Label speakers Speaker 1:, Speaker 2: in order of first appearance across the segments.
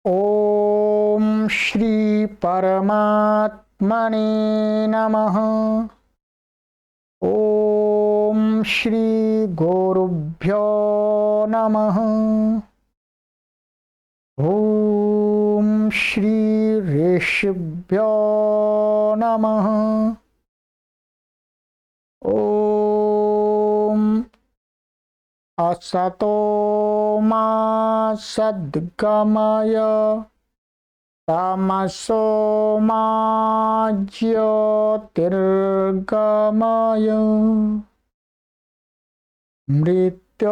Speaker 1: ओम श्री परमात्मने नमः। ओम श्री गुरुभ्यो नमः। ओम श्री ऋषिभ्यो नमः। ओम असतो मा सद्गमय तमसो मा ज्योतिर्गमय मृत्योर्मामृतंगमय।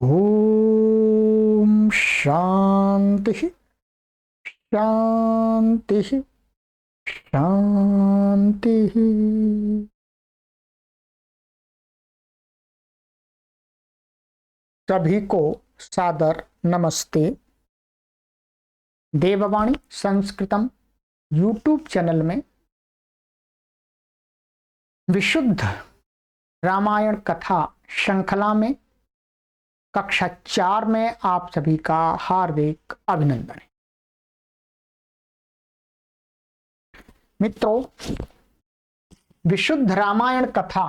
Speaker 1: ओम शांति शांति शांति। सभी को सादर नमस्ते। देववाणी संस्कृतम यूट्यूब चैनल में विशुद्ध रामायण कथा श्रृंखला में कक्षा 4 में आप सभी का हार्दिक अभिनंदन है। मित्रों, विशुद्ध रामायण कथा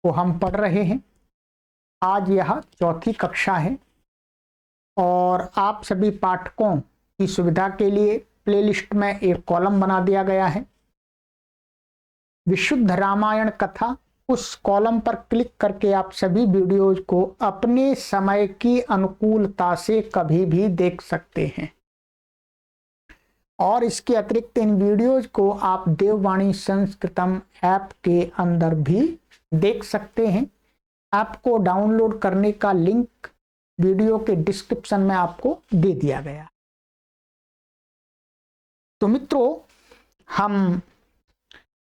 Speaker 1: को हम पढ़ रहे हैं। आज यह 4थी कक्षा है और आप सभी पाठकों की सुविधा के लिए प्लेलिस्ट में एक कॉलम बना दिया गया है, विशुद्ध रामायण कथा। उस कॉलम पर क्लिक करके आप सभी वीडियोज को अपने समय की अनुकूलता से कभी भी देख सकते हैं और इसके अतिरिक्त इन वीडियोज को आप देववाणी संस्कृतम ऐप के अंदर भी देख सकते हैं। ऐप को डाउनलोड करने का लिंक वीडियो के डिस्क्रिप्शन में आपको दे दिया गया। तो मित्रों, हम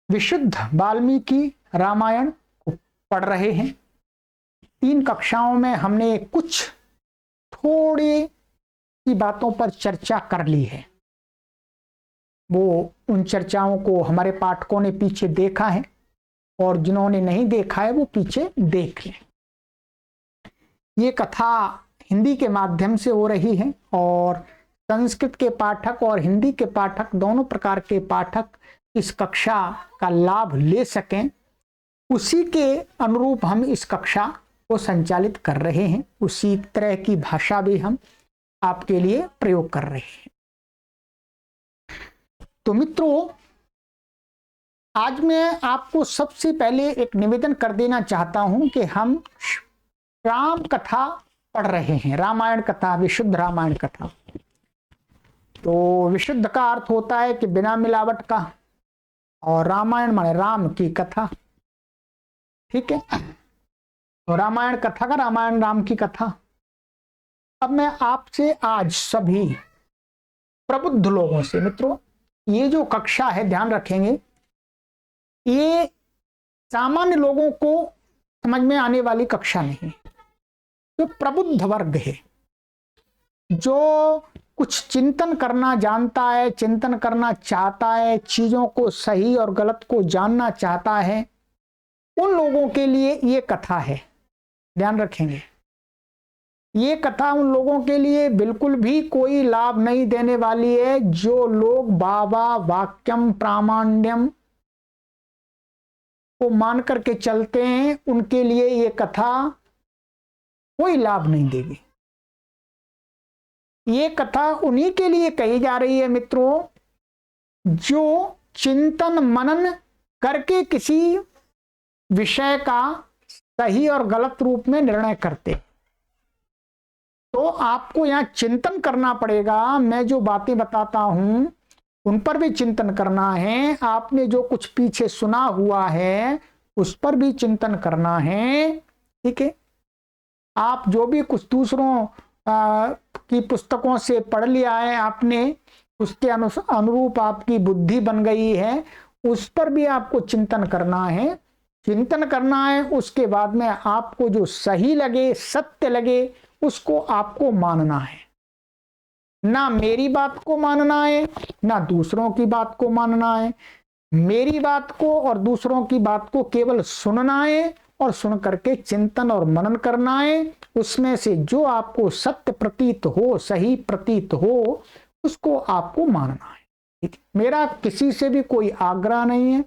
Speaker 1: विशुद्ध वाल्मीकि रामायण को पढ़ रहे हैं। 3 कक्षाओं में हमने कुछ थोड़ी सी बातों पर चर्चा कर ली है। वो उन चर्चाओं को हमारे पाठकों ने पीछे देखा है और जिन्होंने नहीं देखा है वो पीछे देख लें। ये कथा हिंदी के माध्यम से हो रही है और संस्कृत के पाठक और हिंदी के पाठक दोनों प्रकार के पाठक इस कक्षा का लाभ ले सकें, उसी के अनुरूप हम इस कक्षा को संचालित कर रहे हैं। उसी तरह की भाषा भी हम आपके लिए प्रयोग कर रहे हैं। तो मित्रों, आज मैं आपको सबसे पहले एक निवेदन कर देना चाहता हूं कि हम राम कथा पढ़ रहे हैं, रामायण कथा, विशुद्ध रामायण कथा। तो विशुद्ध का अर्थ होता है कि बिना मिलावट का, और रामायण माने राम की कथा। ठीक है, तो रामायण कथा का रामायण राम की कथा। अब मैं आपसे आज सभी प्रबुद्ध लोगों से, मित्रों, ये जो कक्षा है ध्यान रखेंगे, ये सामान्य लोगों को समझ में आने वाली कक्षा नहीं। तो प्रबुद्ध वर्ग है, जो कुछ चिंतन करना जानता है, चिंतन करना चाहता है, चीजों को सही और गलत को जानना चाहता है, उन लोगों के लिए ये कथा है। ध्यान रखेंगे, ये कथा उन लोगों के लिए बिल्कुल भी कोई लाभ नहीं देने वाली है। जो लोग बाबा वाक्यम प्रामाण्यम को मान करके चलते हैं, उनके लिए ये कथा कोई लाभ नहीं देगी। ये कथा उन्हीं के लिए कही जा रही है मित्रों, जो चिंतन मनन करके किसी विषय का सही और गलत रूप में निर्णय करते। तो आपको यहां चिंतन करना पड़ेगा। मैं जो बातें बताता हूं उन पर भी चिंतन करना है। आपने जो कुछ पीछे सुना हुआ है उस पर भी चिंतन करना है। ठीक है, आप जो भी कुछ दूसरों की पुस्तकों से पढ़ लिया है आपने, उसके अनुरूप आपकी बुद्धि बन गई है, उस पर भी आपको चिंतन करना है। चिंतन करना है, उसके बाद में आपको जो सही लगे, सत्य लगे, उसको आपको मानना है। ना मेरी बात को मानना है, ना दूसरों की बात को मानना है। मेरी बात को और दूसरों की बात को केवल सुनना है और सुन करके चिंतन और मनन करना है। उसमें से जो आपको सत्य प्रतीत हो, सही प्रतीत हो, उसको आपको मानना है। ठीक है, मेरा किसी से भी कोई आग्रह नहीं है,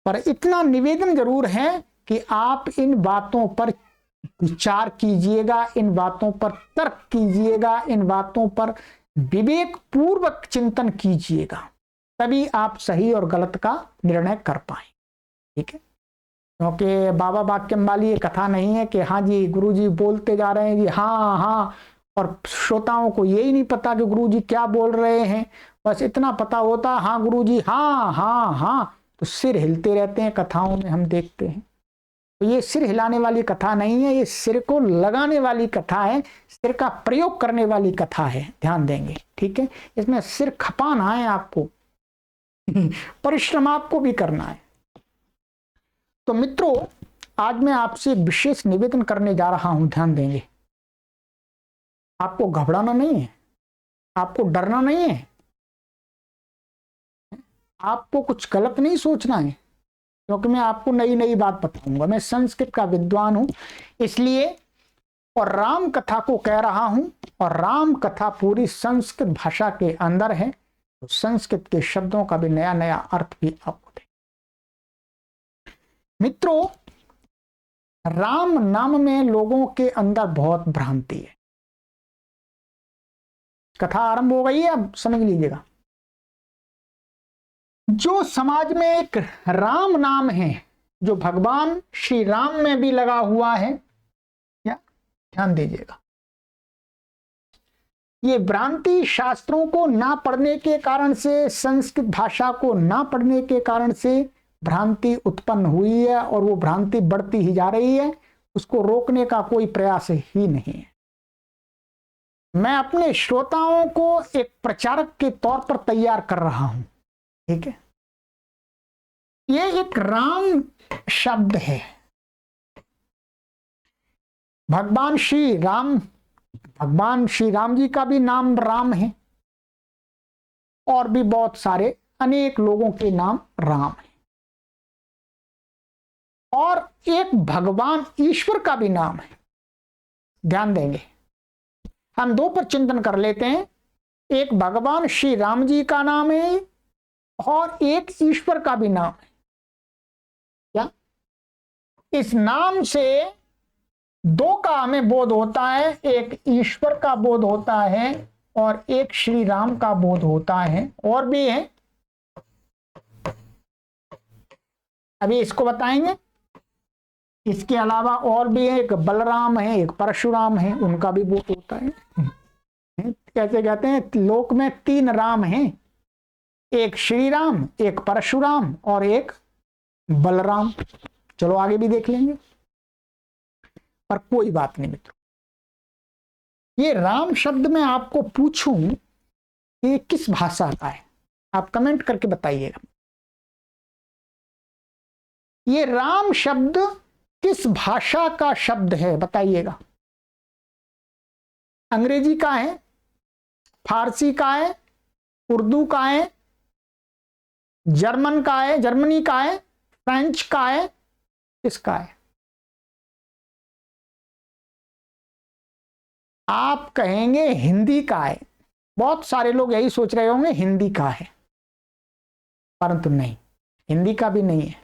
Speaker 1: पर इतना निवेदन जरूर है कि आप इन बातों पर विचार कीजिएगा, इन बातों पर तर्क कीजिएगा, इन बातों पर विवेक पूर्वक चिंतन कीजिएगा, तभी आप सही और गलत का निर्णय कर पाए। ठीक है, क्योंकि बाबा बाक्यम वाली ये कथा नहीं है कि हाँ जी गुरुजी बोलते जा रहे हैं जी हाँ हाँ, और श्रोताओं को यही नहीं पता कि गुरुजी क्या बोल रहे हैं, बस इतना पता होता हाँ गुरुजी हाँ हाँ हाँ, तो सिर हिलते रहते हैं कथाओं में हम देखते हैं। तो ये सिर हिलाने वाली कथा नहीं है, ये सिर को लगाने वाली कथा है, सिर का प्रयोग करने वाली कथा है, ध्यान देंगे। ठीक है, इसमें सिर खपाना है आपको, परिश्रम आपको भी करना है। तो मित्रों, आज मैं आपसे विशेष निवेदन करने जा रहा हूं, ध्यान देंगे। आपको घबराना नहीं है, आपको डरना नहीं है, आपको कुछ गलत नहीं सोचना है, क्योंकि मैं आपको नई नई बात बताऊंगा। मैं संस्कृत का विद्वान हूं इसलिए, और राम कथा को कह रहा हूं, और राम कथा पूरी संस्कृत भाषा के अंदर है, तो संस्कृत के शब्दों का भी नया नया अर्थ भी आपको दे। मित्रों, राम नाम में लोगों के अंदर बहुत भ्रांति है। कथा आरंभ हो गई है, अब समझ लीजिएगा। जो समाज में एक राम नाम है, जो भगवान श्री राम में भी लगा हुआ है, क्या ध्यान दीजिएगा, ये भ्रांति शास्त्रों को ना पढ़ने के कारण से, संस्कृत भाषा को ना पढ़ने के कारण से भ्रांति उत्पन्न हुई है, और वो भ्रांति बढ़ती ही जा रही है। उसको रोकने का कोई प्रयास ही नहीं है। मैं अपने श्रोताओं को एक प्रचारक के तौर पर तैयार कर रहा हूं। ठीक है, ये एक राम शब्द है। भगवान श्री राम जी का भी नाम राम है, और भी बहुत सारे अनेक लोगों के नाम राम है, और एक भगवान ईश्वर का भी नाम है। ध्यान देंगे, हम दो पर चिंतन कर लेते हैं। एक भगवान श्री राम जी का नाम है, और एक ईश्वर का भी नाम है। क्या इस नाम से दो का हमें बोध होता है, एक ईश्वर का बोध होता है और एक श्री राम का बोध होता है, और भी है, अभी इसको बताएंगे। इसके अलावा और भी है, एक बलराम है, एक परशुराम है, उनका भी बोध होता है। कैसे कहते हैं, लोक में तीन राम हैं, एक श्री राम, एक परशुराम और एक बलराम। चलो आगे भी देख लेंगे, पर कोई बात नहीं मित्रों। ये राम शब्द मैं आपको पूछूं ये किस भाषा का है, आप कमेंट करके बताइएगा। ये राम शब्द किस भाषा का शब्द है बताइएगा। अंग्रेजी का है, फारसी का है, उर्दू का है, जर्मन का है, जर्मनी का है, फ्रेंच का है, किसका है? आप कहेंगे हिंदी का है। बहुत सारे लोग यही सोच रहे होंगे हिंदी का है, परंतु नहीं, हिंदी का भी नहीं है।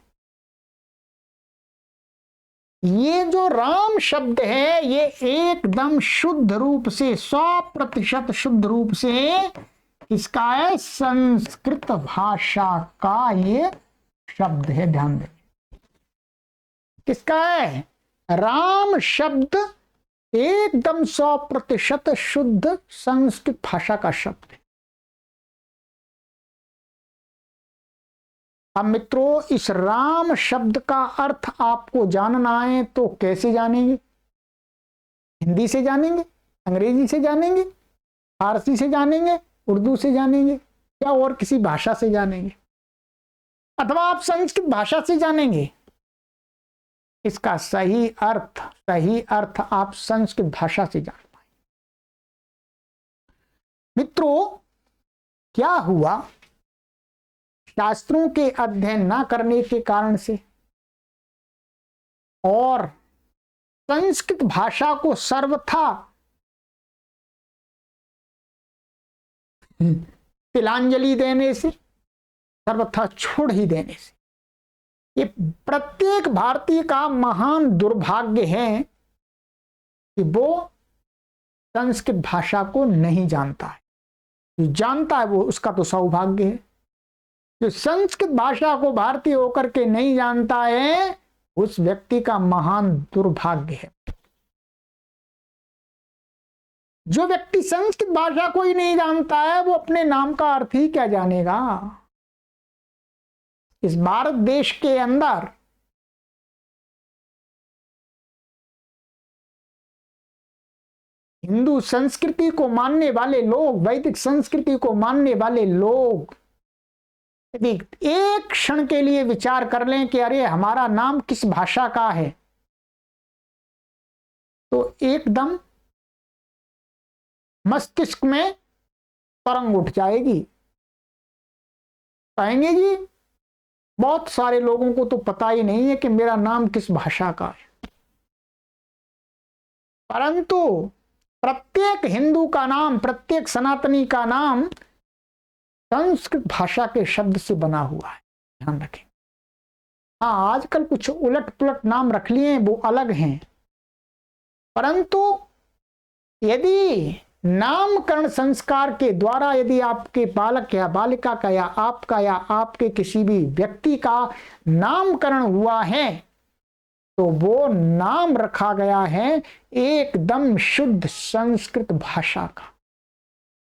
Speaker 1: ये जो राम शब्द है ये एकदम शुद्ध रूप से 100% शुद्ध रूप से इसका है संस्कृत भाषा का ये शब्द है। ध्यान दें, किसका है? राम शब्द एकदम 100% शुद्ध संस्कृत भाषा का शब्द है। अब मित्रों, इस राम शब्द का अर्थ आपको जानना है तो कैसे जानेंगे? हिंदी से जानेंगे, अंग्रेजी से जानेंगे, फारसी से जानेंगे, उर्दू से जानेंगे, या और किसी भाषा से जानेंगे, अथवा आप संस्कृत भाषा से जानेंगे? इसका सही अर्थ आप संस्कृत भाषा से जान पाए। मित्रों, क्या हुआ? शास्त्रों के अध्ययन ना करने के कारण से और संस्कृत भाषा को सर्वथा तिलांजलि देने से, सर्वथा छोड़ ही देने से, ये प्रत्येक भारतीय का महान दुर्भाग्य है कि वो संस्कृत भाषा को नहीं जानता है। जो जानता है वो उसका तो सौभाग्य है, जो संस्कृत भाषा को भारतीय होकर के नहीं जानता है उस व्यक्ति का महान दुर्भाग्य है। जो व्यक्ति संस्कृत भाषा को ही नहीं जानता है वो अपने नाम का अर्थ ही क्या जानेगा। इस भारत देश के अंदर हिंदू संस्कृति को मानने वाले लोग, वैदिक संस्कृति को मानने वाले लोग यदि एक क्षण के लिए विचार कर लें कि अरे हमारा नाम किस भाषा का है, तो एकदम मस्तिष्क में तरंग उठ जाएगी। कहेंगे जी बहुत सारे लोगों को तो पता ही नहीं है कि मेरा नाम किस भाषा का है। परंतु प्रत्येक हिंदू का नाम, प्रत्येक सनातनी का नाम संस्कृत भाषा के शब्द से बना हुआ है, ध्यान रखें। हाँ, आजकल कुछ उलट पुलट नाम रख लिए वो अलग हैं, परंतु यदि नामकरण संस्कार के द्वारा यदि आपके बालक या बालिका का या आपके किसी भी व्यक्ति का नामकरण हुआ है तो वो नाम रखा गया है एकदम शुद्ध संस्कृत भाषा का।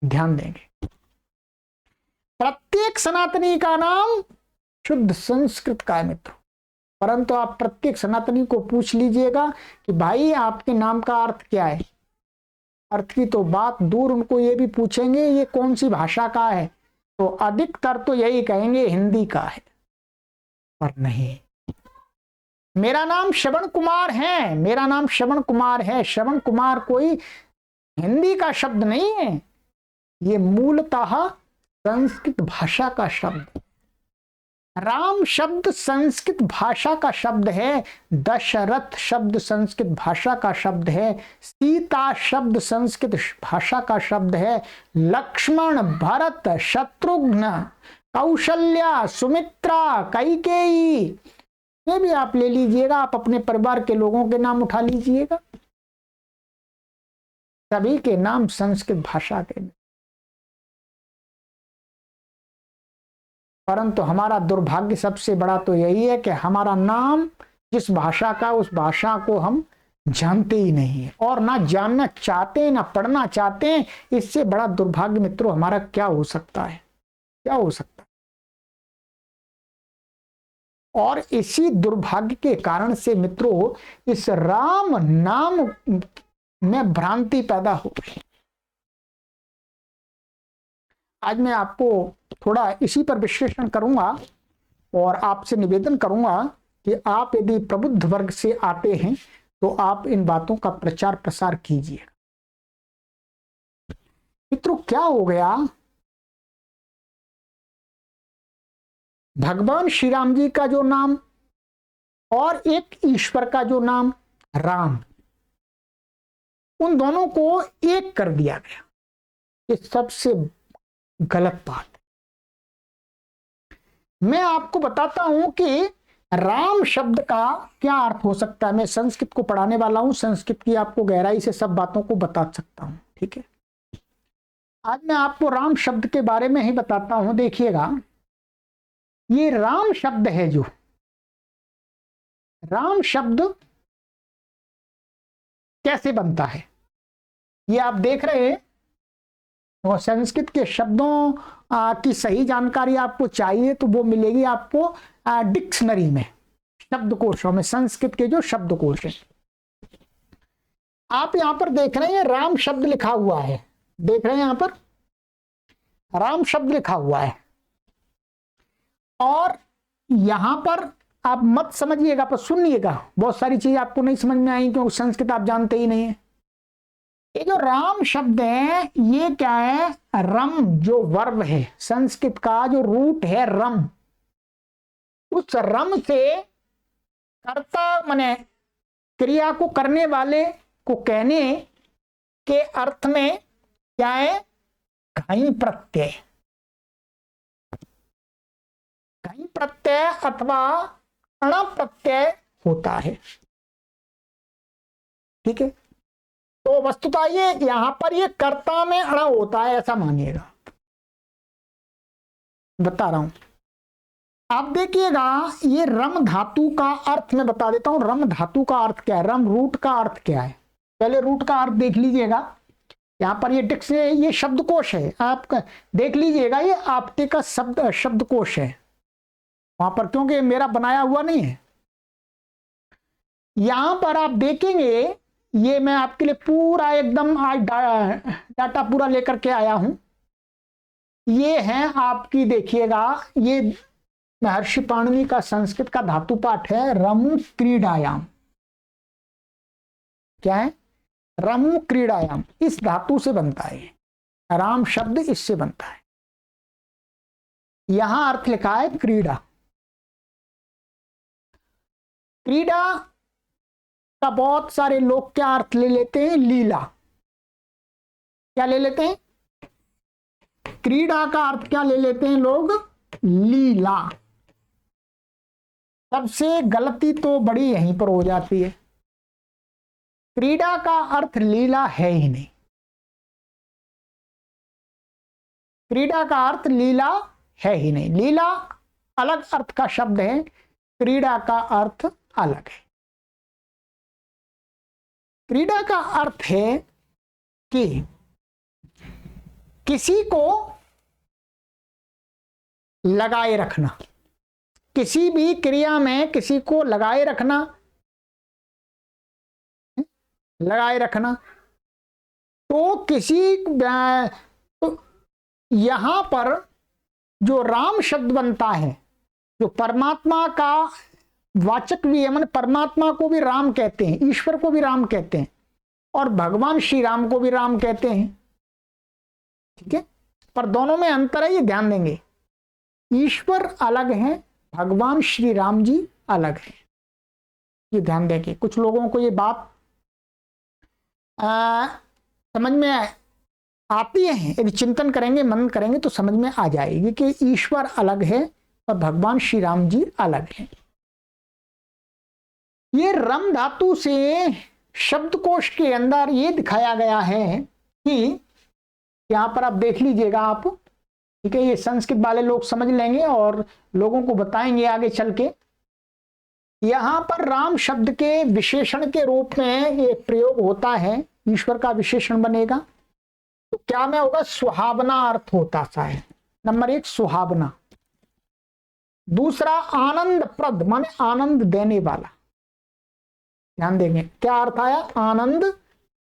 Speaker 1: ध्यान देंगे, प्रत्येक सनातनी का नाम शुद्ध संस्कृत का है मित्रों। परंतु आप प्रत्येक सनातनी को पूछ लीजिएगा कि भाई आपके नाम का अर्थ क्या है, अर्थ की तो बात दूर, उनको ये भी पूछेंगे ये कौन सी भाषा का है, तो अधिकतर तो यही कहेंगे हिंदी का है। पर नहीं, मेरा नाम श्रवण कुमार है, मेरा नाम श्रवण कुमार है। श्रवण कुमार कोई हिंदी का शब्द नहीं है, ये मूलतः संस्कृत भाषा का शब्द। राम शब्द संस्कृत भाषा का शब्द है, दशरथ शब्द संस्कृत भाषा का शब्द है, सीता शब्द संस्कृत भाषा का शब्द है, लक्ष्मण, भरत, शत्रुघ्न, कौशल्या, सुमित्रा, कैकेयी, ये भी आप ले लीजिएगा, आप अपने परिवार के लोगों के नाम उठा लीजिएगा, सभी के नाम संस्कृत भाषा के। परंतु हमारा दुर्भाग्य सबसे बड़ा तो यही है कि हमारा नाम जिस भाषा का, उस भाषा को हम जानते ही नहीं है और ना जानना चाहते हैं, ना पढ़ना चाहते हैं। इससे बड़ा दुर्भाग्य मित्रों हमारा क्या हो सकता है, क्या हो सकता है। और इसी दुर्भाग्य के कारण से मित्रों इस राम नाम में भ्रांति पैदा हो गई। आज मैं आपको थोड़ा इसी पर विश्लेषण करूंगा और आपसे निवेदन करूंगा कि आप यदि प्रबुद्ध वर्ग से आते हैं तो आप इन बातों का प्रचार प्रसार कीजिए। मित्रों क्या हो गया, भगवान श्री राम जी का जो नाम और एक ईश्वर का जो नाम राम, उन दोनों को एक कर दिया गया। ये सबसे गलत बात है। मैं आपको बताता हूं कि राम शब्द का क्या अर्थ हो सकता है। मैं संस्कृत को पढ़ाने वाला हूं, संस्कृत की आपको गहराई से सब बातों को बता सकता हूं, ठीक है। आज मैं आपको राम शब्द के बारे में ही बताता हूं। देखिएगा, ये राम शब्द है, जो राम शब्द कैसे बनता है ये आप देख रहे हैं। और संस्कृत के शब्दों की सही जानकारी आपको चाहिए तो वो मिलेगी आपको डिक्शनरी में, शब्दकोशों में, संस्कृत के जो शब्दकोश है। आप यहां पर देख रहे हैं राम शब्द लिखा हुआ है, देख रहे हैं यहां पर राम शब्द लिखा हुआ है। और यहां पर आप मत समझिएगा, पर सुनिएगा, बहुत सारी चीजें आपको नहीं समझ में आई क्योंकि संस्कृत आप जानते ही नहीं है। ये जो राम शब्द है ये क्या है, रम जो वर्ब है, संस्कृत का जो रूट है रम, उस रम से कर्ता माने क्रिया को करने वाले को कहने के अर्थ में क्या है? घई प्रत्यय, घई प्रत्यय अथवा अण प्रत्यय होता है। ठीक है, तो वस्तुतः ये यहां पर ये कर्ता में अण होता है, ऐसा मानिएगा, बता रहा हूं। आप देखिएगा, ये रम धातु का अर्थ मैं बता देता हूं। रम धातु का अर्थ क्या है? रम रूट का अर्थ क्या है? पहले रूट का अर्थ देख लीजिएगा। यहां पर ये डिक्स, ये शब्दकोश है, आप देख लीजिएगा, ये आपके का शब्दकोश है वहां पर, क्योंकि मेरा बनाया हुआ नहीं है। यहां पर आप देखेंगे, ये मैं आपके लिए पूरा एकदम आज डाटा पूरा लेकर के आया हूं। ये है आपकी, देखिएगा, ये महर्षि पाणिनि का संस्कृत का धातु पाठ है, रमु क्रीडायाम। क्या है? रमु क्रीडायाम, इस धातु से बनता है। राम शब्द इससे बनता है। यहां अर्थ लिखा है क्रीड़ा। क्रीड़ा का बहुत सारे लोग क्या अर्थ ले लेते हैं? लीला। क्या ले लेते हैं? क्रीड़ा का अर्थ क्या ले लेते हैं लोग? लीला। सबसे गलती तो बड़ी यहीं पर हो जाती है। क्रीड़ा का अर्थ लीला है ही नहीं। क्रीड़ा का अर्थ लीला है ही नहीं। लीला अलग अर्थ का शब्द है, क्रीड़ा का अर्थ अलग है। क्रीड़ा का अर्थ है कि किसी को लगाए रखना, किसी भी क्रिया में किसी को लगाए रखना, लगाए रखना। तो किसी तो यहां पर जो राम शब्द बनता है, जो परमात्मा का वाचक भी है, माने परमात्मा को भी राम कहते हैं, ईश्वर को भी राम कहते हैं, और भगवान श्री राम को भी राम कहते हैं। ठीक है, पर दोनों में अंतर है, ये ध्यान देंगे। ईश्वर अलग है, भगवान श्री राम जी अलग है, ये ध्यान देंगे। कुछ लोगों को ये बात समझ में आती है, यदि चिंतन करेंगे, मनन करेंगे तो समझ में आ जाएगी कि ईश्वर अलग है और भगवान श्री राम जी अलग है। ये रम धातु से शब्दकोश के अंदर ये दिखाया गया है कि यहां पर आप देख लीजिएगा आप। ठीक है, ये संस्कृत वाले लोग समझ लेंगे और लोगों को बताएंगे आगे चल के। यहां पर राम शब्द के विशेषण के रूप में ये प्रयोग होता है, ईश्वर का विशेषण बनेगा। तो क्या में होगा? सुहावना अर्थ होता सा है। नंबर 1 सुहावना। दूसरा आनंद प्रद, माने आनंद देने वाला। ध्यान देंगे क्या अर्थ आया? आनंद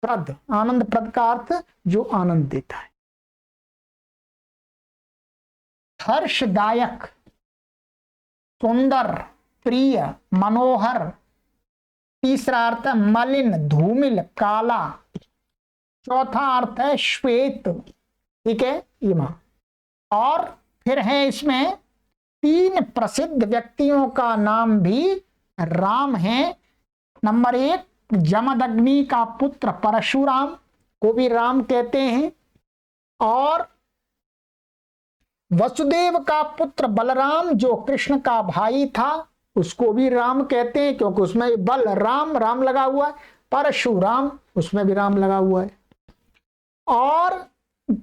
Speaker 1: प्रद। आनंद प्रद का अर्थ जो आनंद देता है। हर्षदायक, सुंदर, प्रिय, मनोहर। तीसरा अर्थ है मलिन, धूमिल, काला। चौथा अर्थ है श्वेत। ठीक है, ये और फिर है इसमें 3 प्रसिद्ध व्यक्तियों का नाम भी राम है। नंबर 1 जमदग्नि का पुत्र परशुराम को भी राम कहते हैं, और वसुदेव का पुत्र बलराम जो कृष्ण का भाई था उसको भी राम कहते हैं, क्योंकि उसमें बल राम राम लगा हुआ है, परशुराम उसमें भी राम लगा हुआ है। और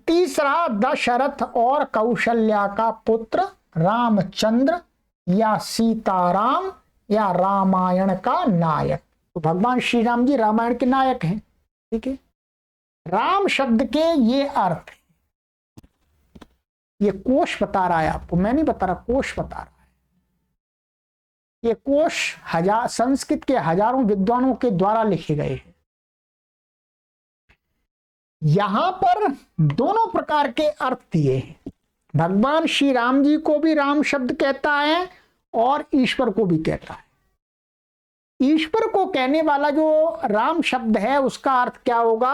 Speaker 1: तीसरा दशरथ और कौशल्या का पुत्र रामचंद्र या सीताराम या रामायण का नायक। तो भगवान श्री राम जी रामायण के नायक हैं। ठीक है, राम शब्द के ये अर्थ, ये कोश बता रहा है आपको, मैं नहीं बता रहा, कोश बता रहा है। ये कोश संस्कृत के हजारों विद्वानों के द्वारा लिखे गए हैं। यहां पर दोनों प्रकार के अर्थ दिए हैं। भगवान श्री राम जी को भी राम शब्द कहता है और ईश्वर को भी कहता है। ईश्वर को कहने वाला जो राम शब्द है उसका अर्थ क्या होगा?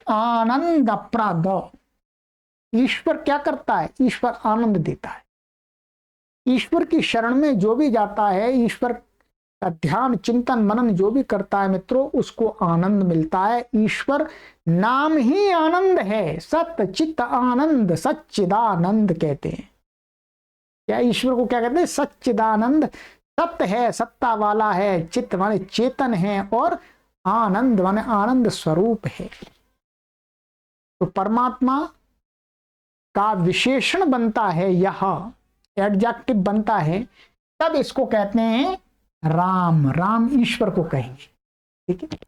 Speaker 1: आनंद प्रद। ईश्वर क्या करता है? ईश्वर आनंद देता है। ईश्वर की शरण में जो भी जाता है, ईश्वर का ध्यान चिंतन मनन जो भी करता है मित्रों, उसको आनंद मिलता है। ईश्वर नाम ही आनंद है, सत्य चित्त आनंद सच्चिदानंद कहते हैं। क्या ईश्वर को क्या कहते हैं? सच्चिदानंद। सत्य है, सत्ता वाला है, चित्त माने चेतन है, और आनंद माने आनंद स्वरूप है। तो परमात्मा का विशेषण बनता है, यह एडजेक्टिव बनता है, तब इसको कहते हैं राम। राम ईश्वर को कहेंगे, ठीक है।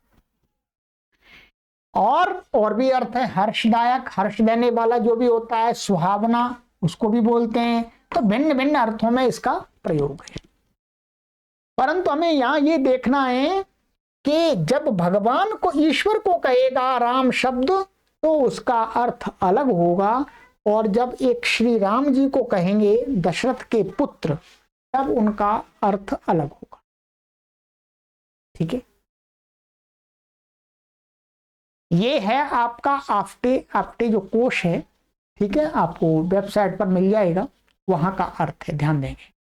Speaker 1: और भी अर्थ है, हर्षदायक, हर्ष देने वाला जो भी होता है, सुहावना उसको भी बोलते हैं। तो भिन्न भिन्न अर्थों में इसका प्रयोग है। परंतु हमें यहां ये देखना है कि जब भगवान को, ईश्वर को कहेगा राम शब्द, तो उसका अर्थ अलग होगा, और जब एक श्री राम जी को कहेंगे दशरथ के पुत्र, तब उनका अर्थ अलग होगा, ठीक है। ये है आपका आफ्टे जो कोश है, ठीक है, आपको वेबसाइट पर मिल जाएगा, वहां का अर्थ है, ध्यान देंगे।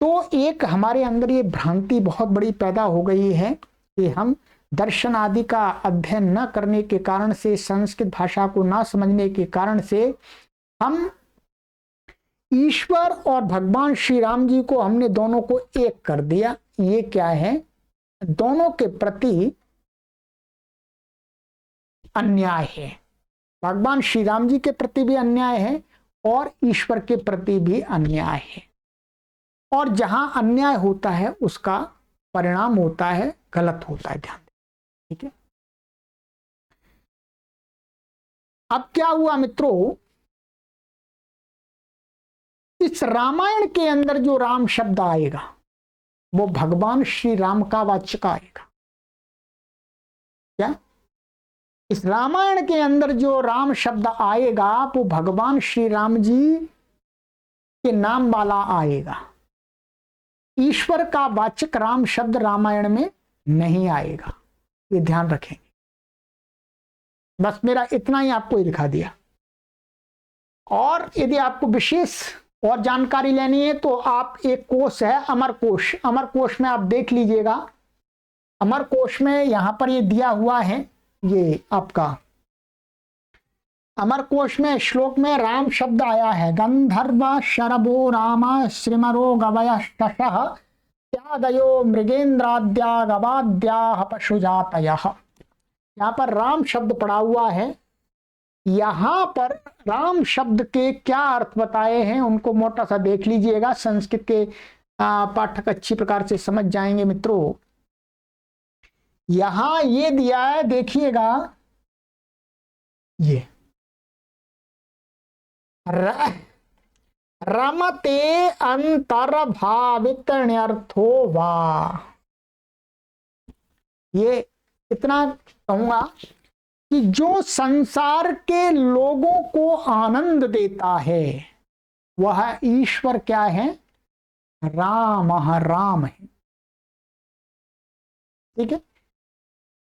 Speaker 1: तो एक हमारे अंदर ये भ्रांति बहुत बड़ी पैदा हो गई है कि हम दर्शन आदि का अध्ययन न करने के कारण से, संस्कृत भाषा को ना समझने के कारण से, हम ईश्वर और भगवान श्री राम जी को हमने दोनों को एक कर दिया। ये क्या है? दोनों के प्रति अन्याय है। भगवान श्री राम जी के प्रति भी अन्याय है और ईश्वर के प्रति भी अन्याय है। और जहां अन्याय होता है उसका परिणाम होता है गलत होता है, ध्यान दें, ठीक है। अब क्या हुआ मित्रों, इस रामायण के अंदर जो राम शब्द आएगा वो भगवान श्री राम का वाचक आएगा। क्या? इस रामायण के अंदर जो राम शब्द आएगा वो भगवान श्री राम जी के नाम वाला आएगा। ईश्वर का वाचक राम शब्द रामायण में नहीं आएगा, ये ध्यान रखेंगे। बस मेरा इतना ही आपको दिखा दिया। और यदि आपको विशेष और जानकारी लेनी है तो आप, एक कोश है अमर कोश, अमर कोश में आप देख लीजिएगा। अमर कोश में यहां पर ये दिया हुआ है, ये आपका अमर कोश में श्लोक में राम शब्द आया है, गंधर्व शरभो राम श्रीमरो गवय शशः त्यादयो मृगेन्द्राद्या गवाद्या पशुजातयः। यहाँ पर राम शब्द पड़ा हुआ है। यहां पर राम शब्द के क्या अर्थ बताए हैं उनको मोटा सा देख लीजिएगा, संस्कृत के पाठक अच्छी प्रकार से समझ जाएंगे मित्रों। यहां ये दिया है, देखिएगा, ये रमते अंतर्भावितण्यर्थो वा। ये इतना कहूंगा कि जो संसार के लोगों को आनंद देता है वह ईश्वर क्या है? राम, राम है, ठीक है।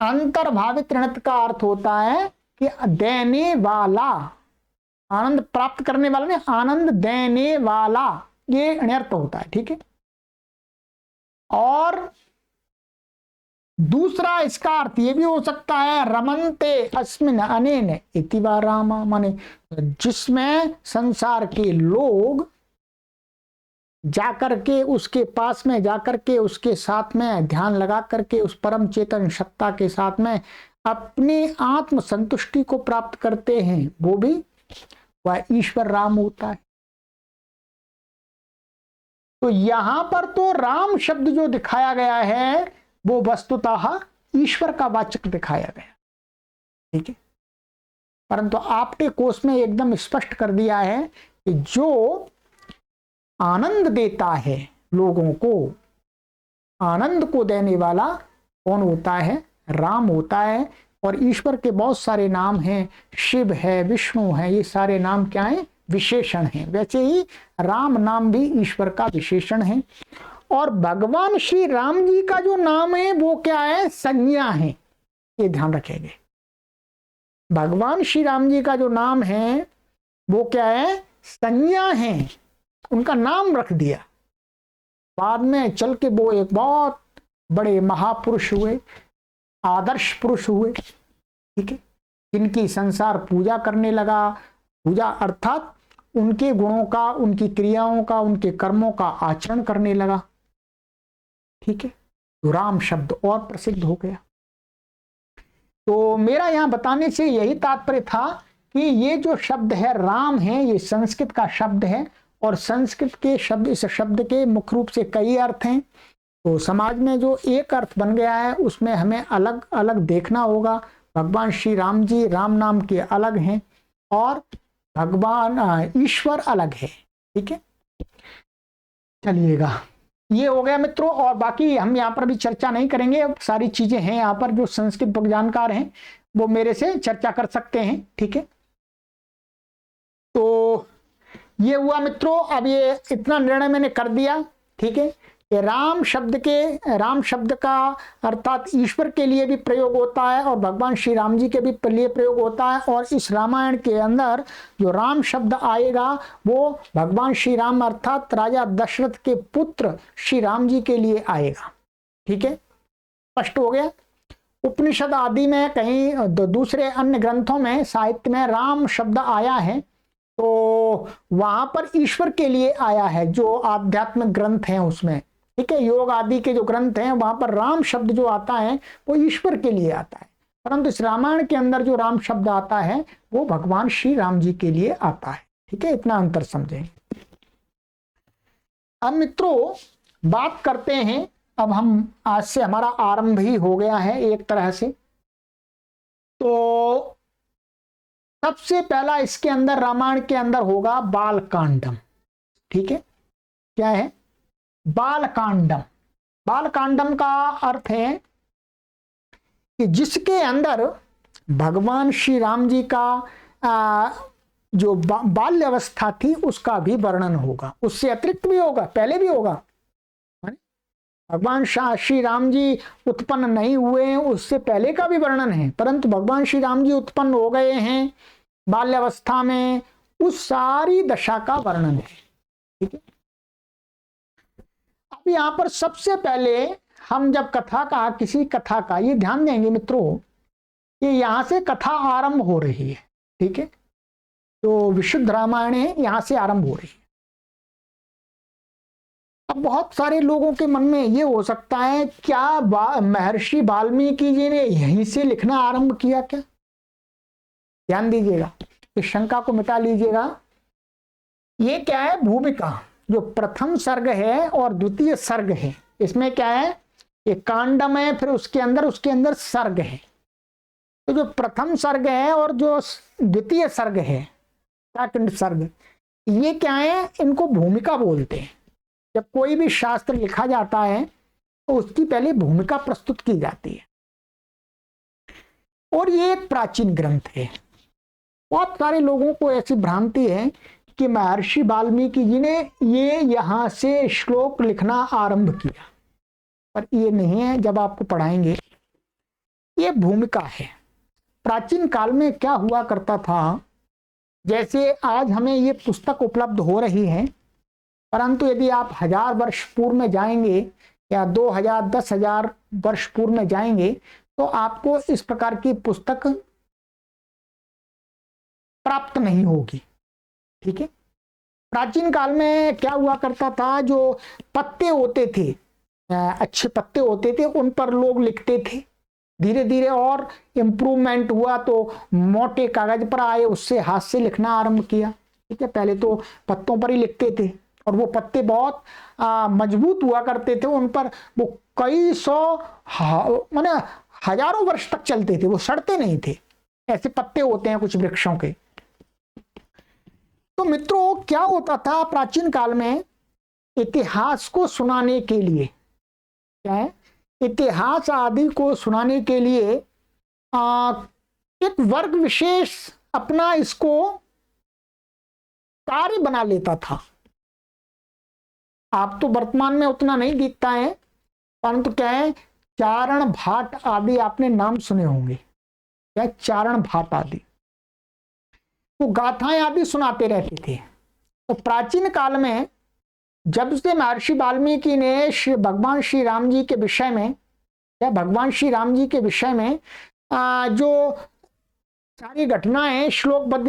Speaker 1: अंतर्भावित ऋणत का अर्थ होता है कि देने वाला, आनंद प्राप्त करने वाला नहीं, आनंद देने वाला, ये अनर्थ होता है, ठीक है। और दूसरा इसका अर्थ ये भी हो सकता है, रमनते अस्मिन अनेन इति वा रामा, माने जिसमें संसार के लोग जाकर के उसके पास में जाकर के उसके साथ में ध्यान लगा करके उस परम चेतन सत्ता के साथ में अपनी आत्म संतुष्टि को प्राप्त करते हैं, वो भी वह ईश्वर राम होता है। तो यहां पर तो राम शब्द जो दिखाया गया है वो वस्तुतः ईश्वर का वाचक दिखाया गया, ठीक है। परंतु आपके कोश में एकदम स्पष्ट कर दिया है कि जो आनंद देता है लोगों को, आनंद को देने वाला कौन होता है? राम होता है। और ईश्वर के बहुत सारे नाम हैं, शिव है, विष्णु है, ये सारे नाम क्या हैं? विशेषण हैं। वैसे ही राम नाम भी ईश्वर का विशेषण है। और भगवान श्री राम जी का जो नाम है वो क्या है? संज्ञा है, ये ध्यान रखेंगे। भगवान श्री राम जी का जो नाम है वो क्या है? संज्ञा है। उनका नाम रख दिया। बाद में चल के वो एक बहुत बड़े महापुरुष हुए, आदर्श पुरुष हुए, ठीक है, जिनकी संसार पूजा करने लगा। पूजा अर्थात उनके गुणों का, उनकी क्रियाओं का, उनके कर्मों का आचरण करने लगा, ठीक है। तो राम शब्द और प्रसिद्ध हो गया। तो मेरा यहां बताने से यही तात्पर्य था कि ये जो शब्द है राम है, ये संस्कृत का शब्द है, और संस्कृत के शब्द, इस शब्द के मुख्य रूप से कई अर्थ हैं। तो समाज में जो एक अर्थ बन गया है उसमें हमें अलग अलग देखना होगा। भगवान श्री राम जी राम नाम के अलग हैं और भगवान ईश्वर अलग है, ठीक है। चलिएगा, ये हो गया मित्रों, और बाकी हम यहाँ पर भी चर्चा नहीं करेंगे। सारी चीजें हैं यहाँ पर, जो संस्कृत जानकार हैं वो मेरे से चर्चा कर सकते हैं, ठीक है। तो ये हुआ मित्रों। अब ये इतना निर्णय मैंने कर दिया, ठीक है, कि राम शब्द का अर्थात ईश्वर के लिए भी प्रयोग होता है और भगवान श्री राम जी के भी लिए प्रयोग होता है। और इस रामायण के अंदर जो राम शब्द आएगा वो भगवान श्री राम अर्थात राजा दशरथ के पुत्र श्री राम जी के लिए आएगा, ठीक है। स्पष्ट हो गया। उपनिषद आदि में कहीं दूसरे अन्य ग्रंथों में, साहित्य में राम शब्द आया है तो वहां पर ईश्वर के लिए आया है, जो आध्यात्मिक ग्रंथ हैं उसमें, ठीक है। योग आदि के जो ग्रंथ हैं वहां पर राम शब्द जो आता है वो ईश्वर के लिए आता है, परंतु इस रामायण के अंदर जो राम शब्द आता है वो भगवान श्री राम जी के लिए आता है, ठीक है। इतना अंतर समझेंगे। अब मित्रों बात करते हैं, अब हम आज से हमारा आरंभ ही हो गया है एक तरह से। तो सबसे पहला इसके अंदर, रामायण के अंदर होगा बालकांडम, ठीक है। क्या है? बालकांडम। बालकांडम का अर्थ है कि जिसके अंदर भगवान श्री राम जी का जो बाल्य अवस्था थी उसका भी वर्णन होगा, उससे अतिरिक्त भी होगा, पहले भी होगा। भगवान श्री राम जी उत्पन्न नहीं हुए हैं उससे पहले का भी वर्णन है, परंतु भगवान श्री राम जी उत्पन्न हो गए हैं बाल्यावस्था में, उस सारी दशा का वर्णन है, ठीक है। अब यहां पर सबसे पहले हम जब कथा का, किसी कथा का, ये ध्यान देंगे मित्रों कि यहां से कथा आरंभ हो रही है, ठीक है। तो विशुद्ध रामायण है, यहां से आरंभ हो रही है। अब बहुत सारे लोगों के मन में ये हो सकता है, क्या महर्षि वाल्मीकि जी ने यहीं से लिखना आरंभ किया क्या? ध्यान दीजिएगा, इस शंका को मिटा लीजिएगा। ये क्या है? भूमिका, जो प्रथम सर्ग है और द्वितीय सर्ग है, इसमें क्या है? ये कांडम है, फिर उसके अंदर सर्ग है। तो जो प्रथम सर्ग है और जो द्वितीय सर्ग है, सेकंड सर्ग, ये क्या है? इनको भूमिका बोलते हैं। जब कोई भी शास्त्र लिखा जाता है तो उसकी पहले भूमिका प्रस्तुत की जाती है, और ये एक प्राचीन ग्रंथ है। बहुत सारे लोगों को ऐसी भ्रांति है कि महर्षि वाल्मीकि जी ने ये यहां से श्लोक लिखना आरंभ किया, पर ये नहीं है। जब आपको पढ़ाएंगे, ये भूमिका है। प्राचीन काल में क्या हुआ करता था, जैसे आज हमें ये पुस्तक उपलब्ध हो रही है, परंतु यदि आप 1000 वर्ष पूर्व में जाएंगे या 2000 10,000 वर्ष पूर्व में जाएंगे तो आपको इस प्रकार की पुस्तक प्राप्त नहीं होगी, ठीक है। प्राचीन काल में क्या हुआ करता था, जो पत्ते होते थे, अच्छे पत्ते होते थे, उन पर लोग लिखते थे। धीरे धीरे और इम्प्रूवमेंट हुआ तो मोटे कागज पर आए, उससे हाथ से लिखना आरंभ किया, ठीक है। पहले तो पत्तों पर ही लिखते थे और वो पत्ते बहुत मजबूत हुआ करते थे, उन पर वो कई सौ माने हजारों वर्ष तक चलते थे, वो सड़ते नहीं थे। ऐसे पत्ते होते हैं कुछ वृक्षों के। तो मित्रों क्या होता था प्राचीन काल में, इतिहास को सुनाने के लिए, क्या है, इतिहास आदि को सुनाने के लिए एक वर्ग विशेष अपना इसको कार्य बना लेता था। आप तो वर्तमान में उतना नहीं दिखता है, परंतु क्या है, चारण भाट आदि आपने नाम सुने होंगे। क्या? चारण भाट आदि वो गाथाएं आदि सुनाते रहते थे। तो प्राचीन काल में जब से महर्षि वाल्मीकि ने भगवान श्री राम जी के विषय में या भगवान श्री राम जी के विषय में जो सारी घटनाएं श्लोकबद्ध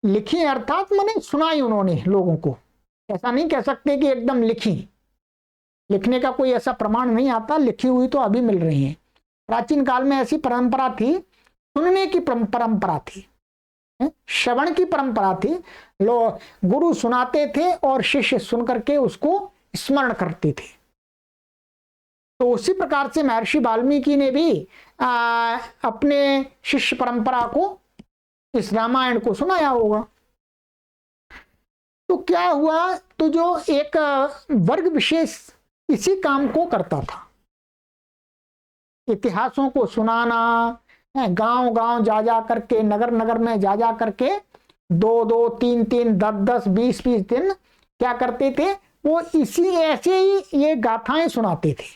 Speaker 1: लिखी अर्थात मैंने सुनाई उन्होंने लोगों को, ऐसा नहीं कह सकते कि एकदम लिखने का कोई ऐसा प्रमाण नहीं आता, लिखी हुई तो अभी मिल रही है। प्राचीन काल में ऐसी परंपरा थी, सुनने की परंपरा थी, श्रवण की परंपरा थी। लोग गुरु सुनाते थे और शिष्य सुन करके उसको स्मरण करते थे। तो उसी प्रकार से महर्षि वाल्मीकि ने भी अपने शिष्य परंपरा को इस रामायण को सुनाया होगा। तो क्या हुआ, तो जो एक वर्ग विशेष इसी काम को करता था, इतिहासों को सुनाना, गांव गांव जा करके, नगर नगर में जा करके 2-2, 3-3, 10-10, 20-20 दिन क्या करते थे, वो इसी ऐसे ही ये गाथाएं सुनाते थे।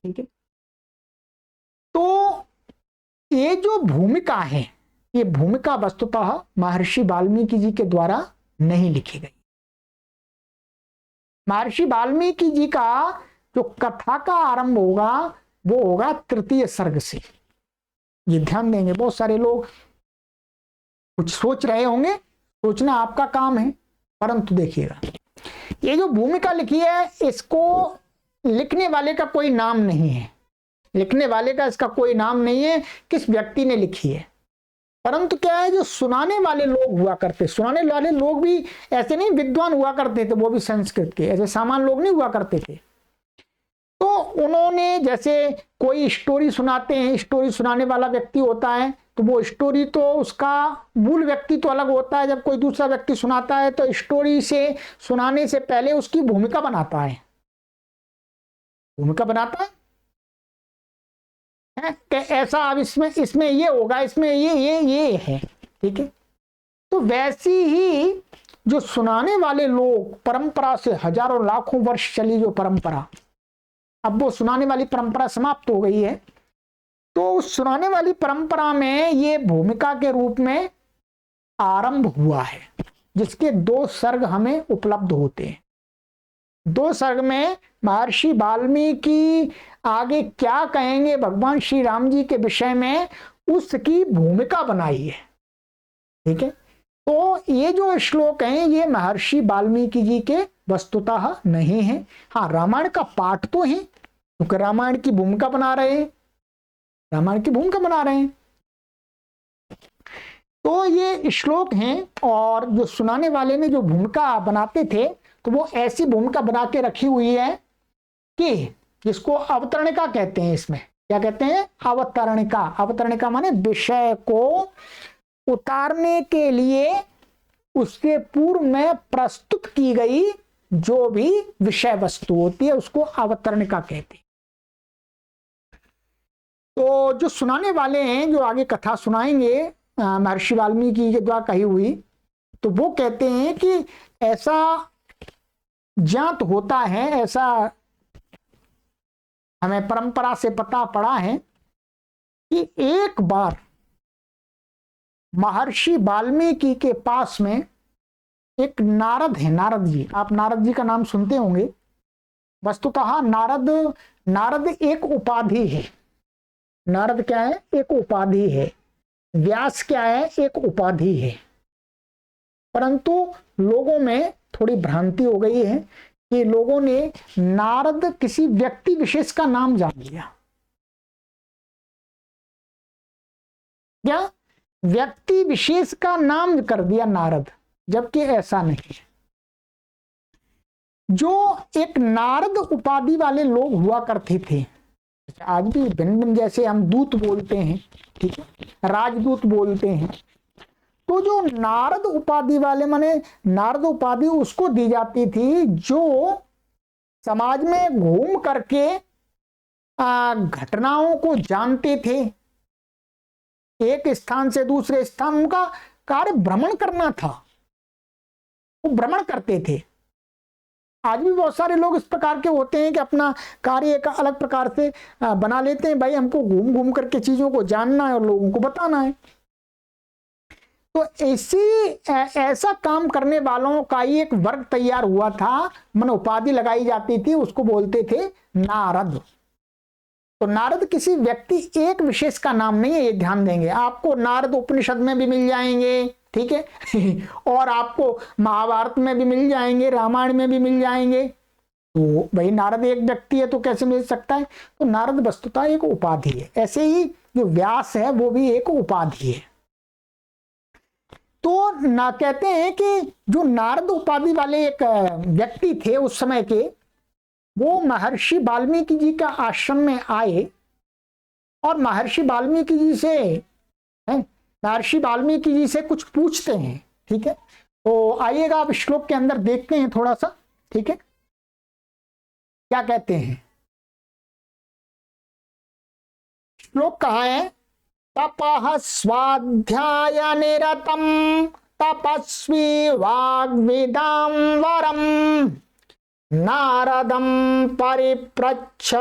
Speaker 1: ठीक है, तो ये जो भूमिका है, ये भूमिका वस्तुतः महर्षि वाल्मीकि जी के द्वारा नहीं लिखी गई। महर्षि वाल्मीकि जी का जो कथा का आरंभ होगा वो होगा तृतीय सर्ग से। ये ध्यान देंगे, बहुत सारे लोग कुछ सोच रहे होंगे, सोचना आपका काम है, परंतु देखिएगा ये जो भूमिका लिखी है इसको लिखने वाले का कोई नाम नहीं है, लिखने वाले का इसका कोई नाम नहीं है, किस व्यक्ति ने लिखी है। परंतु क्या है, जो सुनाने वाले लोग हुआ करते, सुनाने वाले लोग भी ऐसे नहीं विद्वान हुआ करते थे, वो भी संस्कृत के, ऐसे सामान्य लोग नहीं हुआ करते थे। तो उन्होंने जैसे कोई स्टोरी सुनाते हैं, स्टोरी सुनाने वाला व्यक्ति होता है, तो वो स्टोरी तो उसका मूल व्यक्ति तो अलग होता है। जब कोई दूसरा व्यक्ति सुनाता है तो स्टोरी से सुनाने से पहले उसकी भूमिका बनाता है, भूमिका बनाता है कि ऐसा अब इसमें ये होगा, इसमें ये है। ठीक है, तो वैसी ही जो सुनाने वाले लोग, परंपरा से हजारों लाखों वर्ष चली जो परंपरा, अब वो सुनाने वाली परंपरा समाप्त हो गई है। तो उस सुनाने वाली परंपरा में ये भूमिका के रूप में आरंभ हुआ है, जिसके 2 सर्ग हमें उपलब्ध होते हैं। 2 सर्ग में महर्षि वाल्मीकि आगे क्या कहेंगे भगवान श्री राम जी के विषय में, उसकी भूमिका बनाई है। ठीक है, तो ये जो श्लोक हैं ये महर्षि वाल्मीकि जी के वस्तुतः नहीं है। हाँ, रामायण का पाठ तो है, क्योंकि रामायण की भूमिका बना रहे हैं, रामायण की भूमिका बना रहे हैं। तो ये श्लोक हैं, और जो सुनाने वाले ने जो भूमिका बनाते थे तो वो ऐसी भूमिका बना के रखी हुई है कि जिसको अवतरणिका कहते हैं। इसमें क्या कहते हैं, अवतरणिका। अवतरणिका माने विषय को उतारने के लिए उसके पूर्व में प्रस्तुत की गई जो भी विषय वस्तु होती है उसको अवतरणिका कहते हैं। तो जो सुनाने वाले हैं, जो आगे कथा सुनाएंगे महर्षि वाल्मीकि के द्वारा कही हुई, तो वो कहते हैं कि ऐसा ज्ञात होता है, ऐसा हमें परंपरा से पता पड़ा है कि एक बार महर्षि वाल्मीकि के पास में एक नारद है। नारद जी, आप नारद जी का नाम सुनते होंगे। वस्तुतः नारद एक उपाधि है। नारद क्या है, एक उपाधि है। व्यास क्या है, एक उपाधि है। परंतु लोगों में थोड़ी भ्रांति हो गई है कि लोगों ने नारद किसी व्यक्ति विशेष का नाम जान लिया। क्या व्यक्ति विशेष का नाम कर दिया नारद, जबकि ऐसा नहीं है। जो एक नारद उपाधि वाले लोग हुआ करते थे, आज भी भिन्न भिन्न, जैसे हम दूत बोलते हैं, ठीक है, राजदूत बोलते हैं, तो जो नारद उपाधि वाले माने नारद उपाधि उसको दी जाती थी जो समाज में घूम करके घटनाओं को जानते थे। एक स्थान से दूसरे स्थान उनका कार्य भ्रमण करना था, वो भ्रमण करते थे। आज भी बहुत सारे लोग इस प्रकार के होते हैं कि अपना कार्य एक अलग प्रकार से बना लेते हैं, भाई हमको घूम घूम करके चीजों को जानना है और लोगों को बताना है। तो ऐसा काम करने वालों का ही एक वर्ग तैयार हुआ था, मन उपाधि लगाई जाती थी, उसको बोलते थे नारद। तो नारद किसी व्यक्ति एक विशेष का नाम नहीं है, ये ध्यान देंगे। आपको नारद उपनिषद में भी मिल जाएंगे, ठीक है और आपको महाभारत में भी मिल जाएंगे, रामायण में भी मिल जाएंगे। तो भाई नारद एक व्यक्ति है तो कैसे मिल सकता है? तो नारद वस्तुतः एक उपाधि है। ऐसे ही जो व्यास है वो भी एक उपाधि है। तो ना कहते हैं कि जो नारद उपाधि वाले एक व्यक्ति थे उस समय के, वो महर्षि वाल्मीकि जी का आश्रम में आए और महर्षि वाल्मीकि जी से कुछ पूछते हैं, ठीक है। तो आइएगा आप श्लोक के अंदर देखते हैं थोड़ा सा, ठीक है, क्या कहते हैं। श्लोक कहाँ है? तपः स्वाध्याय निरतम तपस्वी वाग्विदाम वरम नारदम परिप्रच्छ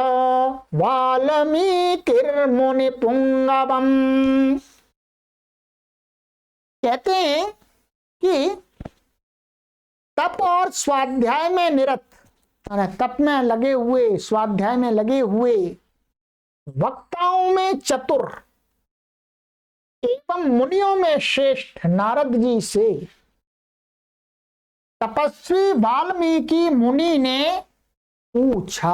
Speaker 1: वाल्मीकिर्मुनि पुंगवम। कहते हैं कि तप और स्वाध्याय में निरत, तप में लगे हुए, स्वाध्याय में लगे हुए, वक्ताओं में चतुर एवं मुनियों में श्रेष्ठ नारद जी से तपस्वी वाल्मीकि मुनि ने पूछा।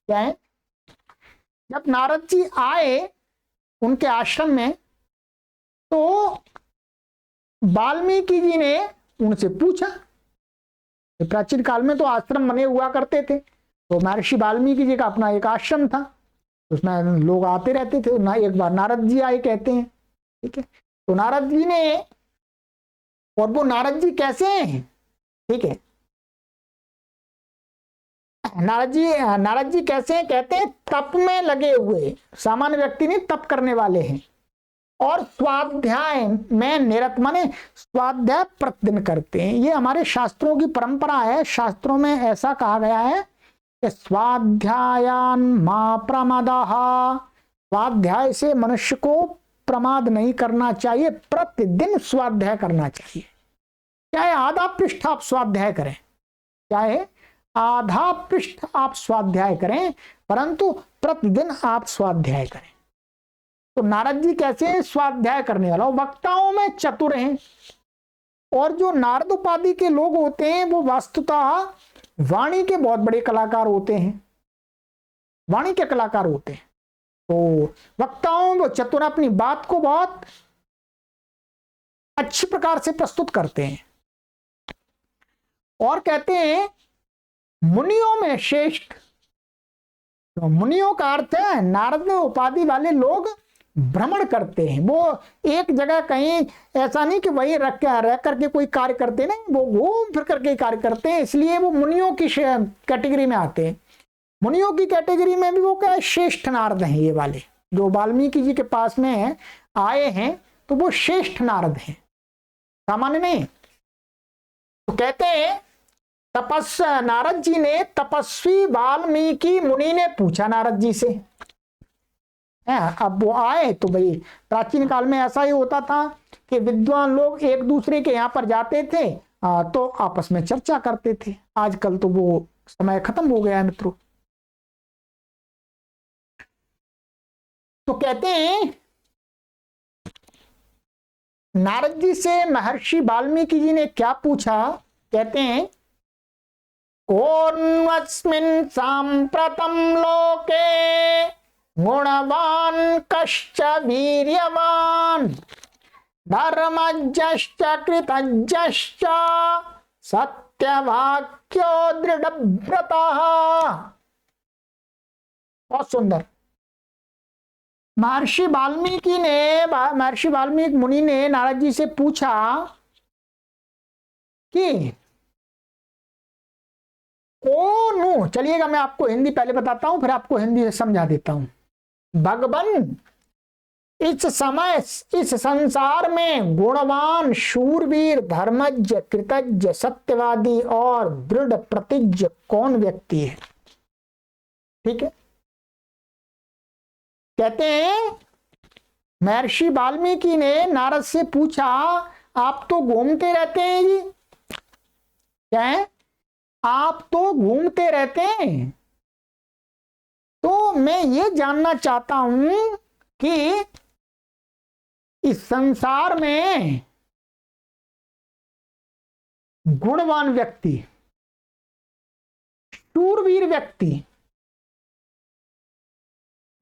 Speaker 1: क्या है? जब नारद जी आए उनके आश्रम में तो वाल्मीकि जी ने उनसे पूछा। प्राचीन काल में तो आश्रम बने हुआ करते थे, तो महर्षि वाल्मीकि जी का अपना एक आश्रम था, उसमें लोग आते रहते थे ना। एक बार नारद जी आए कहते हैं, ठीक है। तो नारद जी ने, और वो नारद जी कैसे हैं, ठीक है, नारद जी कैसे हैं? कहते हैं तप में लगे हुए, सामान्य व्यक्ति नहीं, तप करने वाले हैं, और स्वाध्याय में निरत, माने स्वाध्याय प्रतिदिन करते हैं। ये हमारे शास्त्रों की परंपरा है। शास्त्रों में ऐसा कहा गया है कि स्वाध्यायान मा प्रमादः, स्वाध्याय से मनुष्य को प्रमाद नहीं करना चाहिए, प्रतिदिन स्वाध्याय करना चाहिए। चाहे आधा पृष्ठ आप स्वाध्याय करें, चाहे आधा पृष्ठ आप स्वाध्याय करें, परंतु प्रतिदिन आप स्वाध्याय करें। तो नारद जी कैसे स्वाध्याय करने वाला, वक्ताओं में चतुर हैं। और जो नारद उपाधि के लोग होते हैं वो वास्तुतः वाणी के बहुत बड़े कलाकार होते हैं, वाणी के कलाकार होते हैं। तो वक्ताओं वो चतुर, अपनी बात को बहुत अच्छी प्रकार से प्रस्तुत करते हैं। और कहते हैं मुनियों में श्रेष्ठ। तो मुनियों का अर्थ है नारद उपाधि वाले लोग भ्रमण करते हैं। वो एक जगह कहीं ऐसा नहीं कि वही रह करके कोई कार्य करते, नहीं, वो घूम फिर करके कार्य करते हैं, इसलिए वो मुनियों की कैटेगरी में आते हैं। मुनियों की कैटेगरी में भी वो क्या श्रेष्ठ नारद हैं। ये वाले जो वाल्मीकि जी के पास में आए हैं तो वो श्रेष्ठ नारद हैं, सामान्य नहीं। तो कहते हैं नारद जी ने तपस्वी वाल्मीकि मुनि ने पूछा नारद जी से। अब वो आए तो भाई प्राचीन काल में ऐसा ही होता था कि विद्वान लोग एक दूसरे के यहाँ पर जाते थे तो आपस में चर्चा करते थे। आजकल तो वो समय खत्म हो गया है मित्रों। तो कहते हैं नारद जी से महर्षि वाल्मीकि जी ने क्या पूछा? कहते हैं कोन्वस्मिन् सांप्रतं लोके गुणवान कश्च वीर्यवान धर्मज्ञश्च कृतज्ञश्च सत्यवाक्यो दृढ़व्रतः। बहुत सुंदर। महर्षि वाल्मीकि मुनि ने नारद जी से पूछा कि कौन, चलिएगा मैं आपको हिंदी पहले बताता हूं फिर आपको हिंदी समझा देता हूं। भगवान इस समय इस संसार में गुणवान, शूरवीर, धर्मज्ञ, कृतज्ञ, सत्यवादी और दृढ़ प्रतिज्ञ कौन व्यक्ति है? ठीक है। कहते हैं महर्षि वाल्मीकि ने नारद से पूछा, आप तो घूमते रहते हैं जी, क्या है, आप तो घूमते रहते हैं, तो मैं ये जानना चाहता हूं कि इस संसार में गुणवान व्यक्ति, शूरवीर व्यक्ति,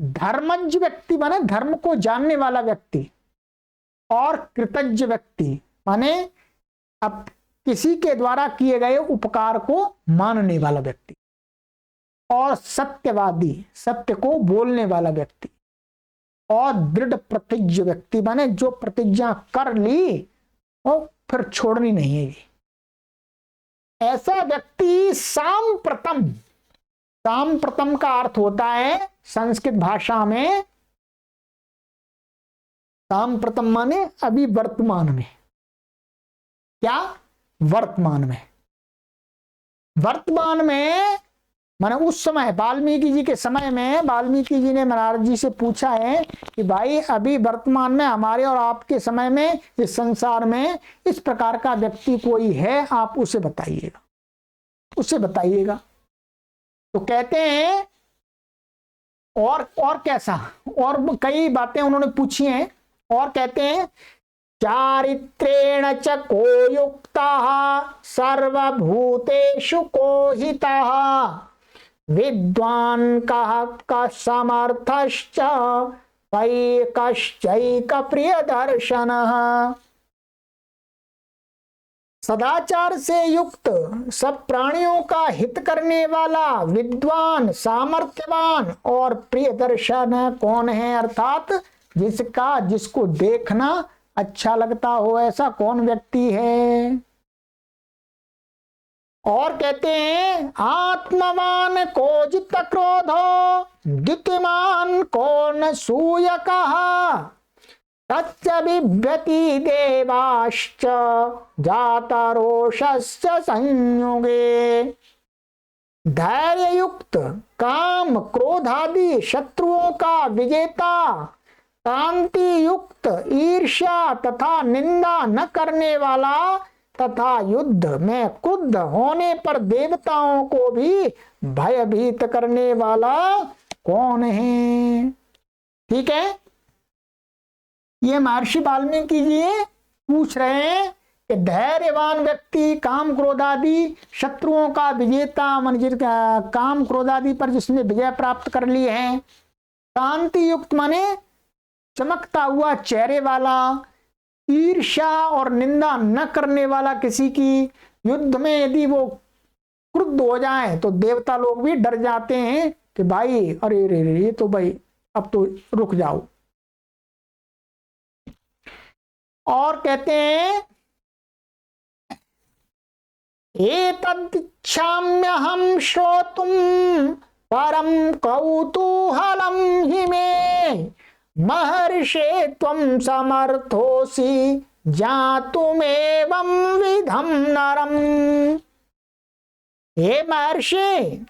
Speaker 1: धर्मज्ञ व्यक्ति माने धर्म को जानने वाला व्यक्ति, और कृतज्ञ व्यक्ति माने अब किसी के द्वारा किए गए उपकार को मानने वाला व्यक्ति, और सत्यवादी, सत्य को बोलने वाला व्यक्ति, और दृढ़ प्रतिज्ञ व्यक्ति माने जो प्रतिज्ञा कर ली और फिर छोड़नी नहीं है। ऐसा व्यक्ति सांप्रतम, सांप्रतम का अर्थ होता है संस्कृत भाषा में, सांप्रतम माने अभी वर्तमान में, क्या, वर्तमान में, वर्तमान में माने उस समय वाल्मीकि जी के समय में वाल्मीकि जी ने नारद जी से पूछा है कि भाई अभी वर्तमान में हमारे और आपके समय में इस संसार में इस प्रकार का व्यक्ति कोई है, आप उसे बताइएगा, उसे बताइएगा। तो कहते हैं और कैसा, और कई बातें उन्होंने पूछी हैं, और कहते हैं चारित्रेण च को युक्तः सर्वभूतेषु को हितः विद्वान् कः समर्थश्च कैकश्चैक प्रियदर्शनः। सदाचार से युक्त, सब प्राणियों का हित करने वाला, विद्वान, सामर्थ्यवान और प्रियदर्शन कौन है, अर्थात जिसका, जिसको देखना अच्छा लगता हो, ऐसा कौन व्यक्ति है। और कहते हैं आत्मवान को जित क्रोधो द्युतिमान कौन सूयकः तच्च बिभ्यति देवाश्च जातरोषश्च संयुगे। धैर्य युक्त, काम क्रोध आदि शत्रुओं का विजेता, कांति युक्त, ईर्ष्या तथा निंदा न करने वाला, तथा युद्ध में क्रुद्ध होने पर देवताओं को भी भयभीत करने वाला कौन है। ठीक है, ये महर्षि वाल्मीकि जी पूछ रहे हैं कि धैर्यवान व्यक्ति, काम क्रोधादि शत्रुओं का विजेता, मन काम क्रोधादि पर जिसने विजय प्राप्त कर ली है, कांति युक्त माने चमकता हुआ चेहरे वाला, ईर्ष्या और निंदा न करने वाला किसी की, युद्ध में यदि वो क्रुद्ध हो जाए तो देवता लोग भी डर जाते हैं कि भाई अरे रे रे, ये तो भाई अब तो रुक जाओ। और कहते हैं एतदिच्छाम्यहं श्रोतुं परम कौतूहलं हि मे महर्षे त्वं समर्थोसि जातुमेवं विधं नरम। हे महर्षि,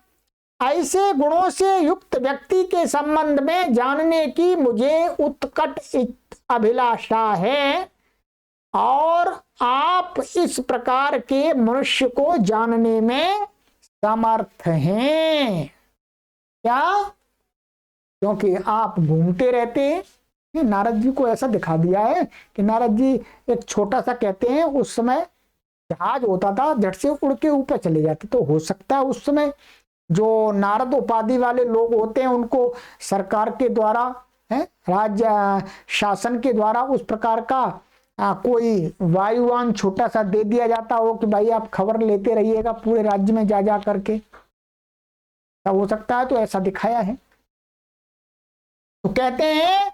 Speaker 1: ऐसे गुणों से युक्त व्यक्ति के संबंध में जानने की मुझे उत्कट अभिलाषा है, और आप इस प्रकार के मनुष्य को जानने में समर्थ हैं। क्या? क्योंकि आप घूमते रहते हैं। नारद जी को ऐसा दिखा दिया है कि नारद जी एक छोटा सा, कहते हैं उस समय जहाज होता था, झट से उड़ के ऊपर चले जाते। तो हो सकता है उस समय जो नारद उपाधि वाले लोग होते हैं उनको सरकार के द्वारा, राज्य शासन के द्वारा उस प्रकार का कोई वायुयान छोटा सा दे दिया जाता हो कि भाई आप खबर लेते रहिएगा पूरे राज्य में जा जा करके। तब हो सकता है, तो ऐसा दिखाया है। तो कहते हैं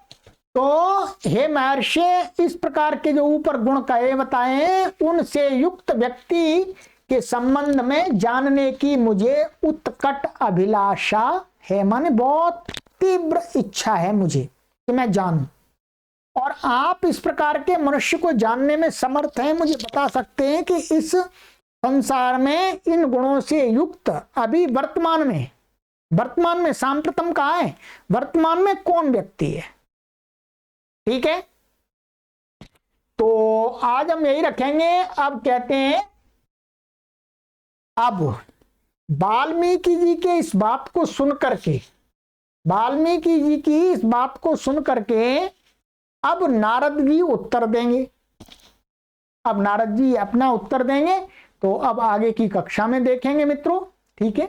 Speaker 1: तो हे महर्षि, इस प्रकार के जो ऊपर गुण कहे बताए, उनसे युक्त व्यक्ति के संबंध में जानने की मुझे उत्कट अभिलाषा है, माने बहुत तीव्र इच्छा है मुझे कि मैं जानूं। और आप इस प्रकार के मनुष्य को जानने में समर्थ हैं, मुझे बता सकते हैं कि इस संसार में इन गुणों से युक्त अभी वर्तमान में सांप्रतम कहा है, वर्तमान में कौन व्यक्ति है। ठीक है, तो आज हम यही रखेंगे। अब कहते हैं, अब वाल्मीकि जी के इस बात को सुन करके, वाल्मीकि जी की इस बात को सुन करके अब नारद जी उत्तर देंगे। अब नारद जी अपना उत्तर देंगे, तो अब आगे की कक्षा में देखेंगे मित्रों। ठीक है,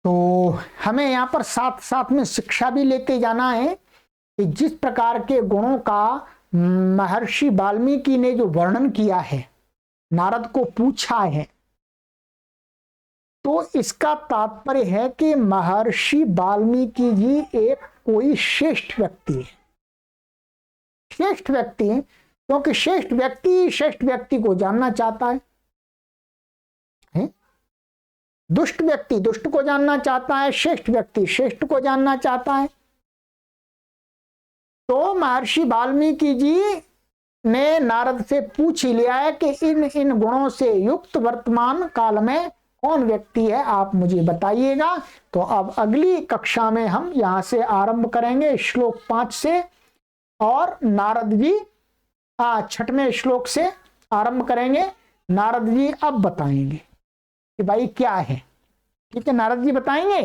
Speaker 1: तो हमें यहां पर साथ साथ में शिक्षा भी लेते जाना है कि जिस प्रकार के गुणों का महर्षि वाल्मीकि ने जो वर्णन किया है, नारद को पूछा है, तो इसका तात्पर्य है कि महर्षि वाल्मीकि जी एक कोई श्रेष्ठ व्यक्ति है। श्रेष्ठ व्यक्ति है क्योंकि श्रेष्ठ व्यक्ति को जानना चाहता है? दुष्ट व्यक्ति दुष्ट को जानना चाहता है, श्रेष्ठ व्यक्ति श्रेष्ठ को जानना चाहता है। तो महर्षि वाल्मीकि जी ने नारद से पूछ ही लिया है कि इन इन गुणों से युक्त वर्तमान काल में कौन व्यक्ति है, आप मुझे बताइएगा। तो अब अगली कक्षा में हम यहां से आरंभ करेंगे श्लोक 5 से, और नारद जी 6वें श्लोक से आरंभ करेंगे। नारद जी अब बताएंगे कि भाई क्या है। ठीक है, नारद जी बताएंगे,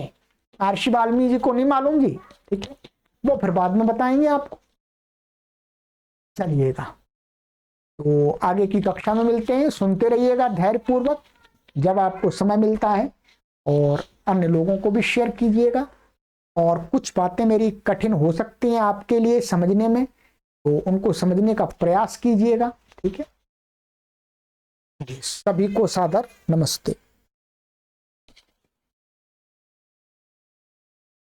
Speaker 1: महर्षि वाल्मीकि जी को नहीं मालूम जी। ठीक है, वो फिर बाद में बताएंगे आपको। चलिएगा, तो आगे की कक्षा में मिलते हैं। सुनते रहिएगा धैर्य पूर्वक जब आपको समय मिलता है, और अन्य लोगों को भी शेयर कीजिएगा। और कुछ बातें मेरी कठिन हो सकती हैं आपके लिए समझने में, तो उनको समझने का प्रयास कीजिएगा। ठीक है, सभी को सादर नमस्ते।